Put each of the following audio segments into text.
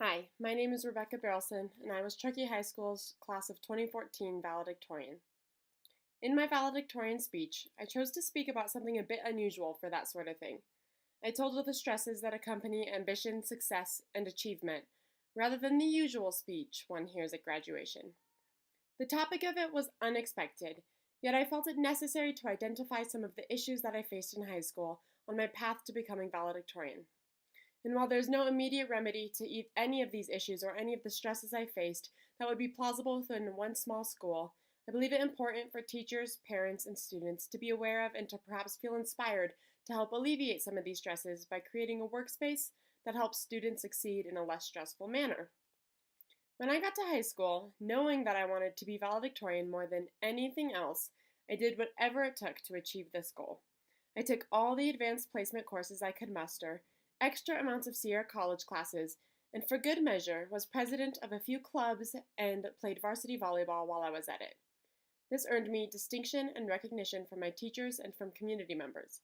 Hi, my name is Rebecca Berelson, and I was Truckee High School's class of 2014 valedictorian. In my valedictorian speech, I chose to speak about something a bit unusual for that sort of thing. I told of the stresses that accompany ambition, success, and achievement, rather than the usual speech one hears at graduation. The topic of it was unexpected, yet I felt it necessary to identify some of the issues that I faced in high school on my path to becoming valedictorian. And while there's no immediate remedy to any of these issues or any of the stresses I faced that would be plausible within one small school, I believe it important for teachers, parents, and students to be aware of and to perhaps feel inspired to help alleviate some of these stresses by creating a workspace that helps students succeed in a less stressful manner. When I got to high school, knowing that I wanted to be valedictorian more than anything else, I did whatever it took to achieve this goal. I took all the advanced placement courses I could muster, extra amounts of Sierra College classes, and for good measure was president of a few clubs and played varsity volleyball while I was at it. This earned me distinction and recognition from my teachers and from community members.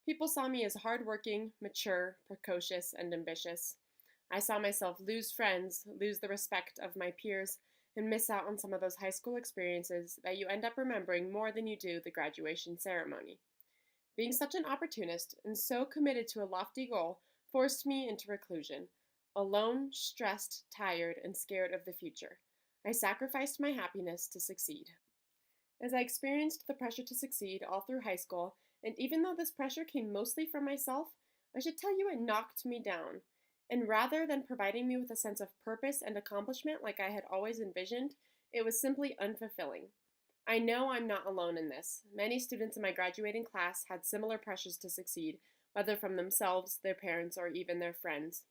People saw me as hardworking, mature, precocious, and ambitious. I saw myself lose friends, lose the respect of my peers, and miss out on some of those high school experiences that you end up remembering more than you do the graduation ceremony. Being such an opportunist and so committed to a lofty goal forced me into reclusion, alone, stressed, tired, and scared of the future. I sacrificed my happiness to succeed. As I experienced the pressure to succeed all through high school, and even though this pressure came mostly from myself, I should tell you it knocked me down. And rather than providing me with a sense of purpose and accomplishment like I had always envisioned, it was simply unfulfilling. I know I'm not alone in this. Many students in my graduating class had similar pressures to succeed, whether from themselves, their parents, or even their friends.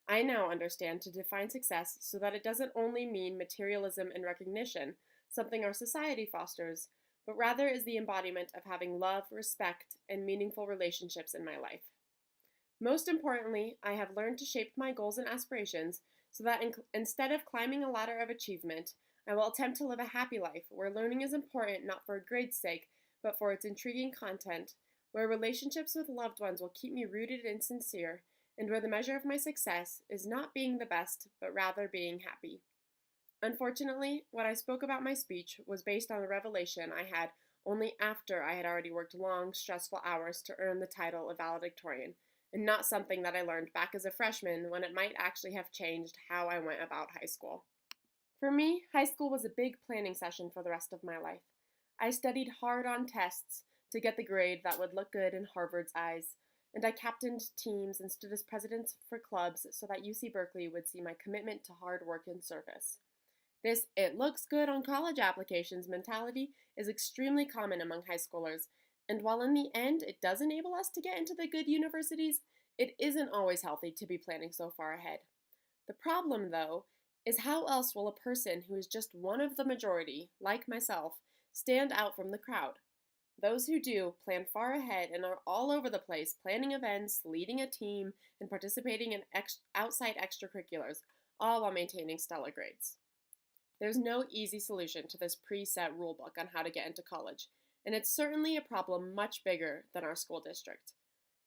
I now understand to define success so that it doesn't only mean materialism and recognition, something our society fosters, but rather is the embodiment of having love, respect, and meaningful relationships in my life. Most importantly, I have learned to shape my goals and aspirations so that instead of climbing a ladder of achievement, I will attempt to live a happy life where learning is important not for grade's sake, but for its intriguing content, where relationships with loved ones will keep me rooted and sincere, and where the measure of my success is not being the best, but rather being happy. Unfortunately, what I spoke about my speech was based on a revelation I had only after I had already worked long, stressful hours to earn the title of valedictorian, and not something that I learned back as a freshman when it might actually have changed how I went about high school. For me, high school was a big planning session for the rest of my life. I studied hard on tests to get the grade that would look good in Harvard's eyes, and I captained teams and stood as president for clubs so that UC Berkeley would see my commitment to hard work and service. This "it looks good on college applications" mentality is extremely common among high schoolers, and while in the end it does enable us to get into the good universities, it isn't always healthy to be planning so far ahead. The problem, though, is how else will a person who is just one of the majority, like myself, stand out from the crowd? Those who do plan far ahead and are all over the place planning events, leading a team, and participating in outside extracurriculars, all while maintaining stellar grades. There's no easy solution to this preset rulebook on how to get into college, and it's certainly a problem much bigger than our school district.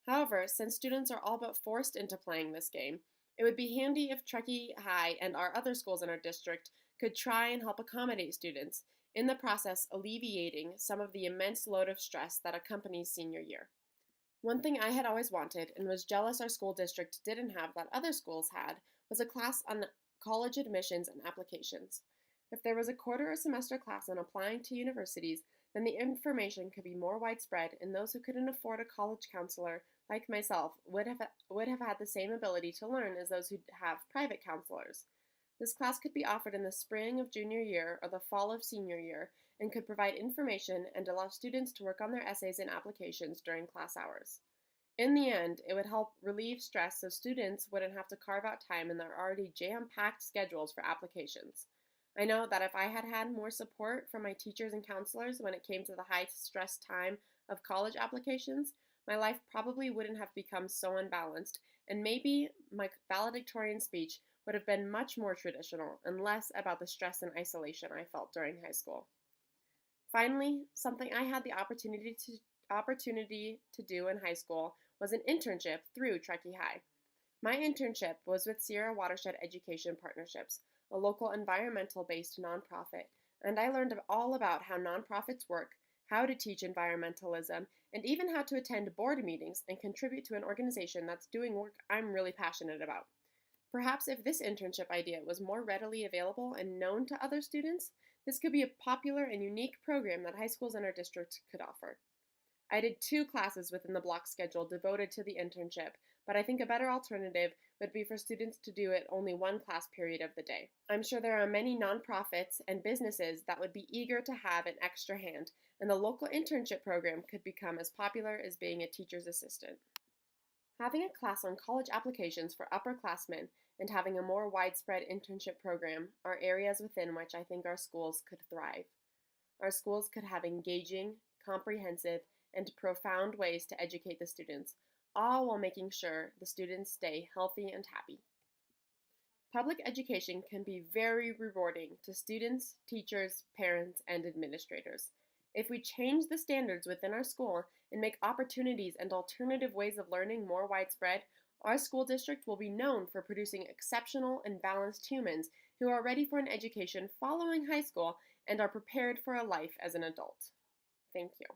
However, since students are all but forced into playing this game, it would be handy if Truckee High and our other schools in our district could try and help accommodate students, in the process alleviating some of the immense load of stress that accompanies senior year. One thing I had always wanted and was jealous our school district didn't have that other schools had was a class on college admissions and applications. If there was a quarter or semester class on applying to universities, then the information could be more widespread, and those who couldn't afford a college counselor, like myself, would have had the same ability to learn as those who have private counselors. This class could be offered in the spring of junior year or the fall of senior year, and could provide information and allow students to work on their essays and applications during class hours. In the end, it would help relieve stress so students wouldn't have to carve out time in their already jam-packed schedules for applications. I know that if I had had more support from my teachers and counselors when it came to the high-stress time of college applications, my life probably wouldn't have become so unbalanced, and maybe my valedictorian speech would have been much more traditional and less about the stress and isolation I felt during high school. Finally, something I had the opportunity to do in high school was an internship through Truckee High. My internship was with Sierra Watershed Education Partnerships, a local environmental-based nonprofit, and I learned all about how nonprofits work, how to teach environmentalism, and even how to attend board meetings and contribute to an organization that's doing work I'm really passionate about. Perhaps if this internship idea was more readily available and known to other students, this could be a popular and unique program that high schools in our district could offer. I did 2 classes within the block schedule devoted to the internship, but I think a better alternative would be for students to do it only 1 class period of the day. I'm sure there are many nonprofits and businesses that would be eager to have an extra hand, and the local internship program could become as popular as being a teacher's assistant. Having a class on college applications for upperclassmen and having a more widespread internship program are areas within which I think our schools could thrive. Our schools could have engaging, comprehensive, and profound ways to educate the students, all while making sure the students stay healthy and happy. Public education can be very rewarding to students, teachers, parents, and administrators. If we change the standards within our school and make opportunities and alternative ways of learning more widespread, our school district will be known for producing exceptional and balanced humans who are ready for an education following high school and are prepared for a life as an adult. Thank you.